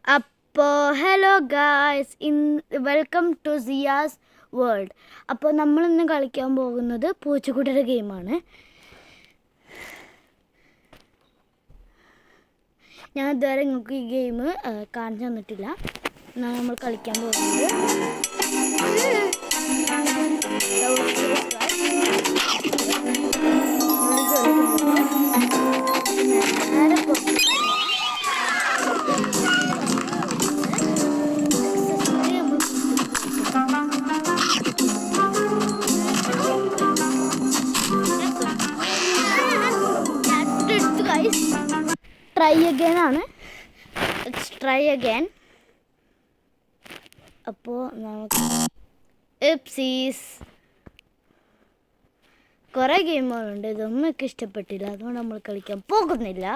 അപ്പോൾ hello guys, welcome to Siya's world. അപ്പോൾ നമ്മളിന്ന് കളിക്കാൻ പോകുന്നത് പൂച്ചക്കുട്ടിയുടെ ഗെയിമാണ്. ഞാൻ ഇതുവരെ നിങ്ങൾക്ക് ഈ ഗെയിം കാണിച്ചു തന്നിട്ടില്ല. എന്നാണ് നമ്മൾ കളിക്കാൻ പോകുന്നത്. ട്രൈ അഗൈൻ ആണ്. Try again. അപ്പോൾ നമുക്ക് ഇപ്സീസ് കുറേ ഗെയിമുകളുണ്ട്. ഇതൊന്നും എനിക്ക് ഇഷ്ടപ്പെട്ടില്ല, അതുകൊണ്ട് നമ്മൾ കളിക്കാൻ പോകുന്നില്ല.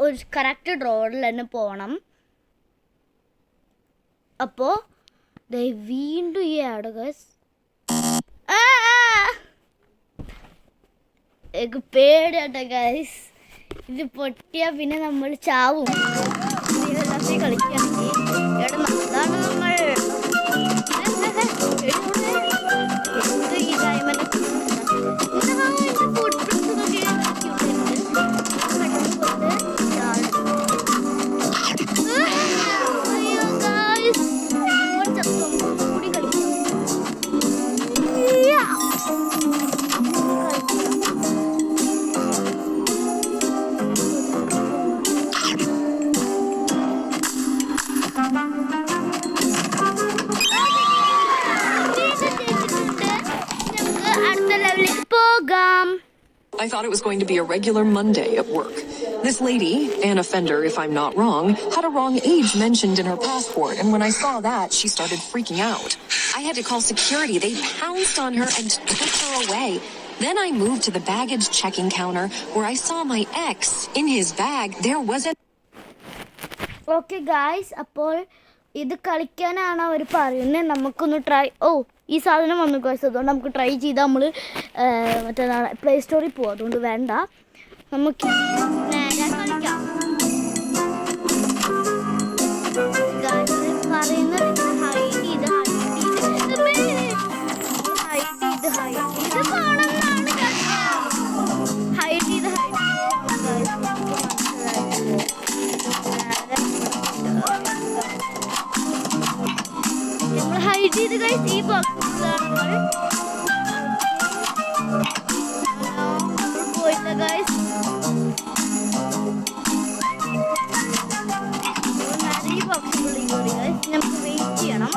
ഒരു കറക്റ്റ് റോഡിൽ തന്നെ പോകണം. അപ്പോൾ വീണ്ടും ഈ ആട് ഗൈസ്, എനിക്ക് പേടിയാട്ടോ ഗൈസ്. ഇത് പൊട്ടിയാൽ പിന്നെ നമ്മൾ ചാവും. കളിക്കുകയാണെങ്കിൽ അതാണ് നമ്മൾ ഈ ടൈമല്ല. I thought it was going to be a regular Monday at work. This lady, an offender if I'm not wrong, had a wrong age mentioned in her passport, and when I saw that, she started freaking out. I had to call security. They pounced on her and took her away. Then I moved to the baggage checking counter where I saw my ex. In his bag, there was a... Okay guys, അപ്പോൾ ഇത് കളിക്കാനാണ് അവർ പറയുന്നത്. നമുക്കൊന്ന് try. ഈ സാധനം വന്നു guys, അതുകൊണ്ട് നമുക്ക് try ചെയ്താൽ നമ്മൾ മറ്റേതാണ് പ്ലേ സ്റ്റോറിൽ പോകും. അതുകൊണ്ട് വേണ്ട, നമുക്ക് നേരെ കളിക്കാം. പറയുന്നത് ഹൈഡ് ചെയ്ത് ഗൈസ് ഈ ബോക്സിലാണ് പോയില്ല ഗൈസ്. ഈ ബോക്സിനുള്ളിൽ കയറി ഗൈസ്. നമുക്ക് വെയിറ്റ് ചെയ്യണം.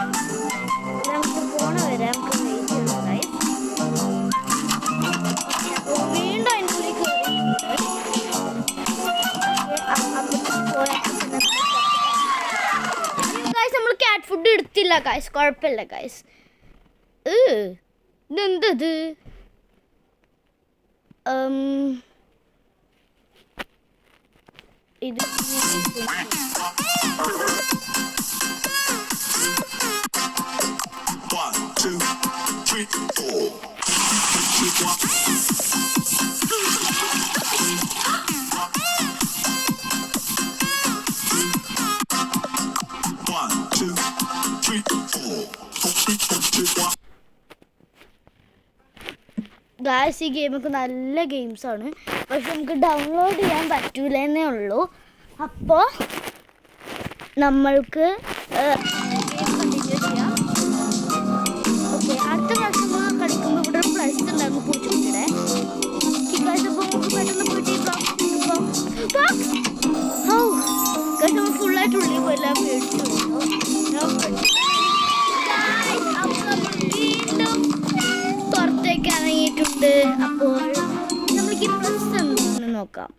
നമുക്ക് പോണ വരെ നമുക്ക് വെയിറ്റ് ചെയ്യണം ഗൈസ്. വീണ്ടും അതിൻ്റെ ഉള്ളിൽ കയറി നമ്മൾ ക്യാറ്റ് ഫുഡ് എടുത്തില്ല ഗൈസ്. കുഴപ്പമില്ല ഗൈസ്. ഇതെന്തത്? ഇത് ഗായ്സ്, ഈ ഗെയിമൊക്കെ നല്ല ഗെയിംസാണ്, പക്ഷെ നമുക്ക് ഡൗൺലോഡ് ചെയ്യാൻ പറ്റൂലെന്നേ ഉള്ളൂ. അപ്പോൾ നമ്മൾക്ക് ഗെയിം കണ്ടിന്യൂ ചെയ്യാം. ഓക്കെ, അടുത്ത പ്രാവശ്യം കളിക്കുമ്പോൾ ഇവിടെ ഒരു പ്ലസ് ഉണ്ടായിരുന്നു പൂച്ചക്കുട്ടിയുടെ. നമുക്ക് പെട്ടെന്ന് പോയിട്ട് നമ്മൾ ഫുള്ളായിട്ട് ഉള്ളിൽ പോയില്ല, പേടിച്ചു. വീണ്ടും പുറത്തേക്ക് ഉണ്ട്. അപ്പോൾ നമുക്ക് ഈ പ്രസ് എന്താണെന്ന് നോക്കാം.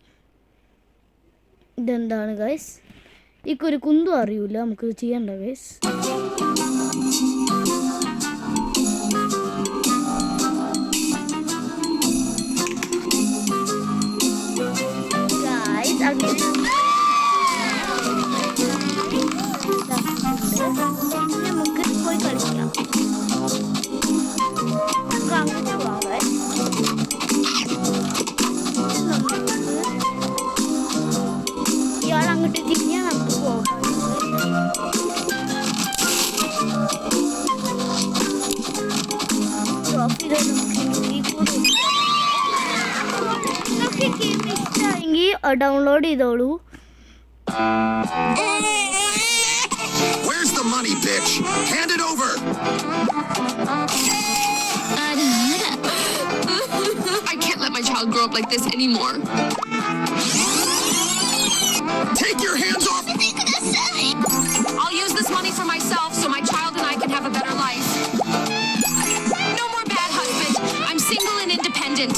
ഇതെന്താണ് ഗൈസ്? ഒരു കുന്തും അറിയൂല, നമുക്ക് ചെയ്യണ്ട ഗൈസ്. നമുക്ക് പോയി കളിക്കാം. അങ്ങോട്ട് പോകാം. ഇയാൾ അങ്ങോട്ട് തിരിഞ്ഞാൽ നമുക്ക് പോകാം. ഇഷ്ടമായെങ്കിൽ ഡൗൺലോഡ് ചെയ്തോളൂ. Where's the money, bitch? Hand it over. I can't let my child grow up like this anymore. Take your hands off. I'll use this money for myself so my child and I can have a better life. No more bad husband. I'm single and independent.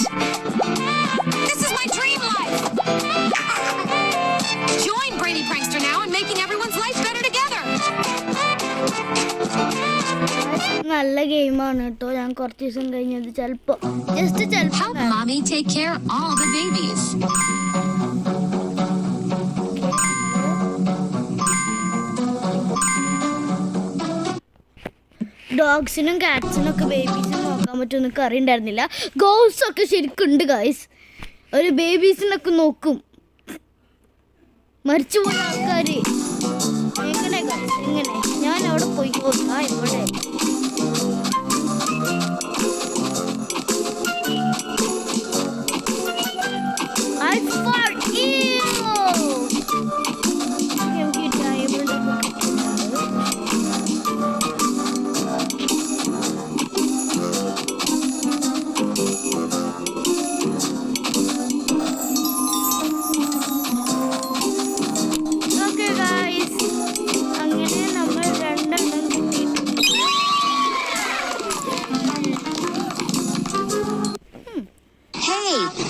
This is my dream life. Join Brainy Prankster now and making everyone's life better together. നല്ല ഗെയിമാണ് കേട്ടോ. ഞാൻ കുറച്ച് ദിവസം കഴിഞ്ഞത് ചിലപ്പോ Help mommy take care of all the babies. ഡോഗ്സിനും കാറ്റ്സിനും ഒക്കെ ബേബീസിനും നോക്കാൻ പറ്റുമെന്നൊക്കെ അറിയണ്ടായിരുന്നില്ല. ഗോൾസ് ഒക്കെ ശരിക്കുണ്ട് ഗൈസ്. ഒരു ബേബീസിനൊക്കെ നോക്കും. മരിച്ചുപോയ ആൾക്കാര് എങ്ങനെ ഗൈസ്, എങ്ങനെ? ഞാൻ അവിടെ പോയി ഇവിടെ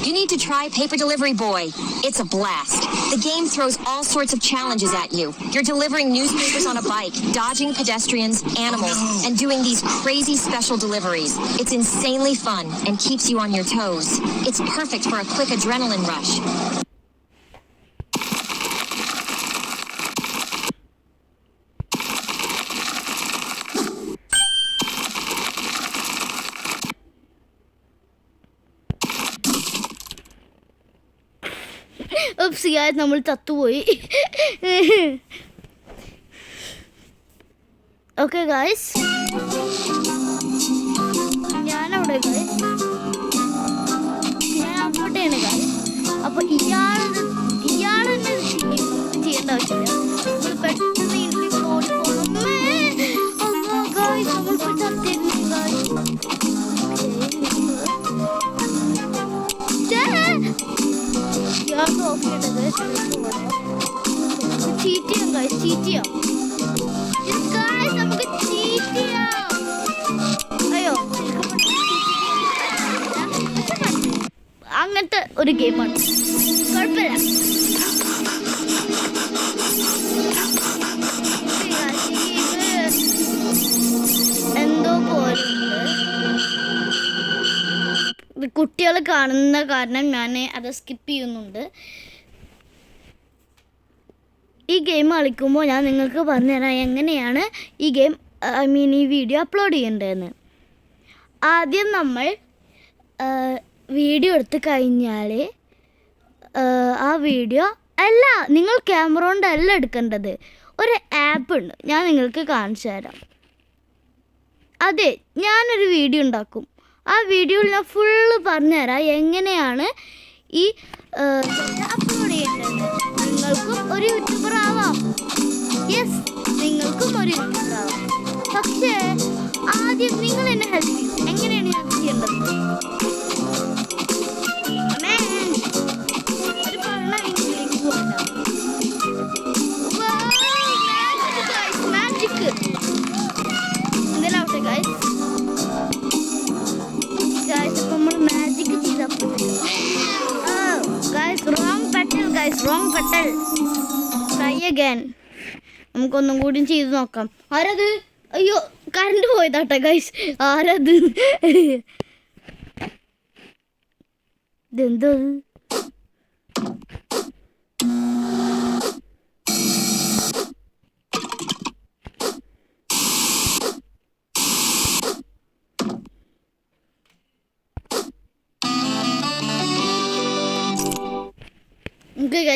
You need to try Paper Delivery Boy. It's a blast. The game throws all sorts of challenges at you. You're delivering newspapers on a bike, dodging pedestrians, animals, and doing these crazy special deliveries. It's insanely fun and keeps you on your toes. It's perfect for a quick adrenaline rush. നമ്മൾ ചത്തുപോയി. Okay guys, ഞാനവിടെ guys, ഞാൻ അങ്ങോട്ടാണ് guys. അപ്പൊ ഇയാളെന്നെ ചെയ്യേണ്ട ആവശ്യമില്ല. നമ്മൾ പെട്ടെന്ന് ഇതിലേക്ക് ഓടി പോകണം. ഗായ്സ് നമ്മളിപ്പോൾ ചത്തിരുന്നു ഗായ്സ്. ഓഫ് ചെയ്തത് ചീറ്റ് ചെയ്യാം ഗായ്സ്, ചീറ്റ് ചെയ്യാം. നമുക്ക് ചീറ്റ് ചെയ്യാം. അയ്യോ, അങ്ങനത്തെ ഒരു ഗെയിമാണ്, കുഴപ്പമില്ല. എന്തോ പോലെ കുട്ടികൾ കാണുന്ന കാരണം ഞാൻ അത് സ്കിപ്പ് ചെയ്യുന്നുണ്ട്. ഈ ഗെയിം കളിക്കുമ്പോൾ ഞാൻ നിങ്ങൾക്ക് പറഞ്ഞുതരാം എങ്ങനെയാണ് ഈ ഗെയിം ഈ വീഡിയോ അപ്ലോഡ് ചെയ്യേണ്ടതെന്ന്. ആദ്യം നമ്മൾ വീഡിയോ എടുത്ത് കഴിഞ്ഞാൽ ആ വീഡിയോ അല്ല, നിങ്ങൾ ക്യാമറ കൊണ്ടല്ല എടുക്കേണ്ടത്. ഒരു ആപ്പ് ഉണ്ട്, ഞാൻ നിങ്ങൾക്ക് കാണിച്ചു തരാം. അതെ, ഞാനൊരു വീഡിയോ ഉണ്ടാക്കും. ആ വീഡിയോയിൽ ഞാൻ ഫുള്ള് പറഞ്ഞുതരാം എങ്ങനെയാണ് ഈ അപ്ലോഡ് ചെയ്യേണ്ടത്. നിങ്ങൾക്കും ഒരു യൂട്യൂബർ ആവാം. യെസ്, നിങ്ങൾക്കും ഒരു യൂട്യൂബർ ആവാം. പക്ഷേ ആദ്യം നിങ്ങൾ എന്നെ ഹെൽപ്പ് ചെയ്യും. എങ്ങനെയാണ് ഞാൻ ചെയ്യേണ്ടത്? മാജിക് എന്തെല്ലാം ഗൈസ്. നമ്മൾ guys wrong button. Try again. നമുക്കൊന്നും കൂടി ചെയ്ത് നോക്കാം. ആരത്? അയ്യോ കറണ്ട് പോയതാട്ടെ ഗൈസ്. ആരത്? ഇതെന്തോ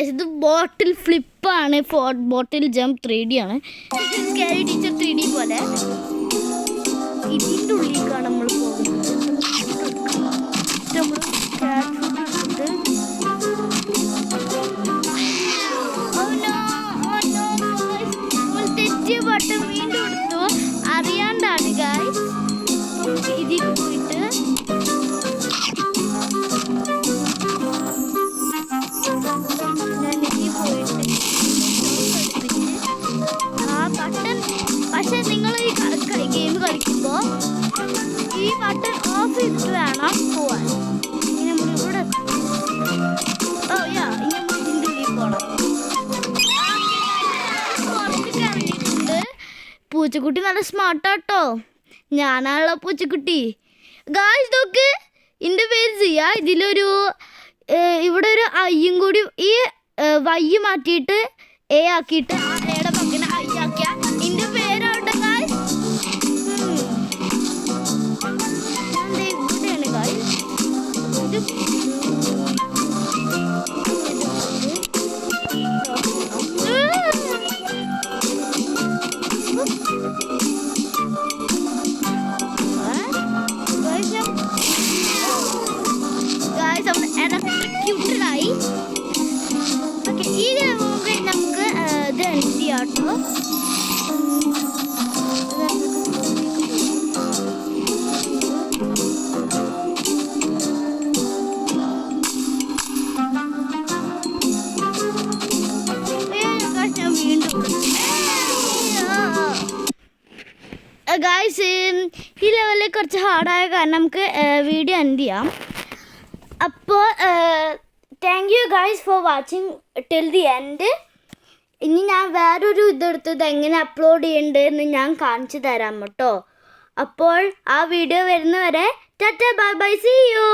ഇത് ബോട്ടിൽ ഫ്ലിപ്പാണ്. ബോട്ടിൽ ജംപ് 3D ആണ്. സ്കാരി ടീച്ചർ 3D പോലെ. ഇതിൻ്റെ ഉള്ളിലേക്കാണ് നമ്മൾ പോകുന്നത്. നമ്മൾ തെറ്റിയ ബട്ടൺ വീണ്ടും എടുത്തു. അറിയാണ്ടാണ് ഗൈസ്. ഇതിൽ പോയിട്ട് പക്ഷെ നിങ്ങൾ ഈ ഗെയിം കളിക്കുമ്പോൾ ഈ ബട്ടൺ ഓഫ് ചെയ്തിട്ട് വേണം പോവാൻ. ഇങ്ങനെ നമ്മൾ ഇവിടെ ഇനി നമ്മൾ ഇതിൻ്റെ ഉള്ളിൽ പോകണം. പുറത്തേക്ക് ഇറങ്ങിയിട്ടുണ്ട്. പൂച്ചക്കുട്ടി നല്ല സ്മാർട്ടാട്ടോ. ഞാനാണല്ലോ പൂച്ചക്കുട്ടി. ഗായ്സ് നോക്ക്, എൻ്റെ പേര് സിയ. ഇതിലൊരു ഇവിടെ ഒരു അയ്യും കൂടി ഈ വയ്യ് മാറ്റിയിട്ട് എ ആക്കിയിട്ട് ആ എയുടെ പക്കനെ ഐ ആക്കിയ എൻ്റെ പേരാവട്ടെ ഗായ്സ്. ഇവിടെയാണ് ഗായ്സ്. ക്യൂട്ടഡായി. ഓക്കെ, ഈ നമുക്ക് ഇത് എന്ത് ചെയ്യാട്ടോ. ഗായ്സ് ഈ ലെവലിൽ കുറച്ച് ഹാർഡായ കാരണം നമുക്ക് വീഡിയോ എൻഡ് ചെയ്യാം. അപ്പോൾ thank you guys for watching till the end. ഇനി ഞാൻ വേറൊരു ഇതെടുത്തത് എങ്ങനെ അപ്ലോഡ് ചെയ്യേണ്ടതെന്ന് ഞാൻ കാണിച്ചു തരാം കേട്ടോ. അപ്പോൾ ആ വീഡിയോ വരുന്നവരെ tata bye bye, see U.